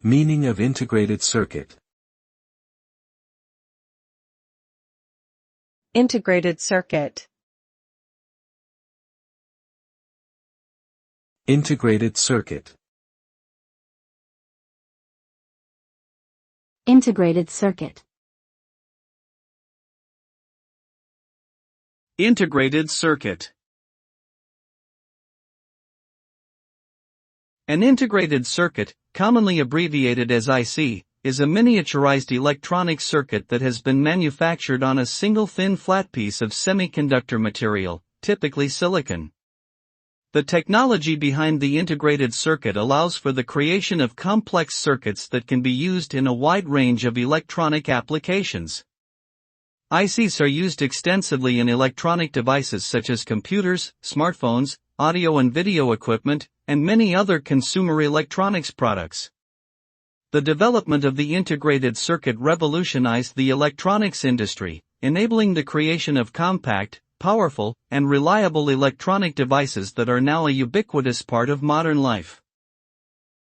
Meaning of integrated circuit. Integrated circuit. Integrated circuit. Integrated circuit. Integrated circuit. An integrated circuit, commonly abbreviated as IC, is a miniaturized electronic circuit that has been manufactured on a single thin flat piece of semiconductor material, typically silicon. The technology behind the integrated circuit allows for the creation of complex circuits that can be used in a wide range of electronic applications. ICs are used extensively in electronic devices such as computers, smartphones, audio and video equipment, and many other consumer electronics products. The development of the integrated circuit revolutionized the electronics industry, enabling the creation of compact, powerful, and reliable electronic devices that are now a ubiquitous part of modern life.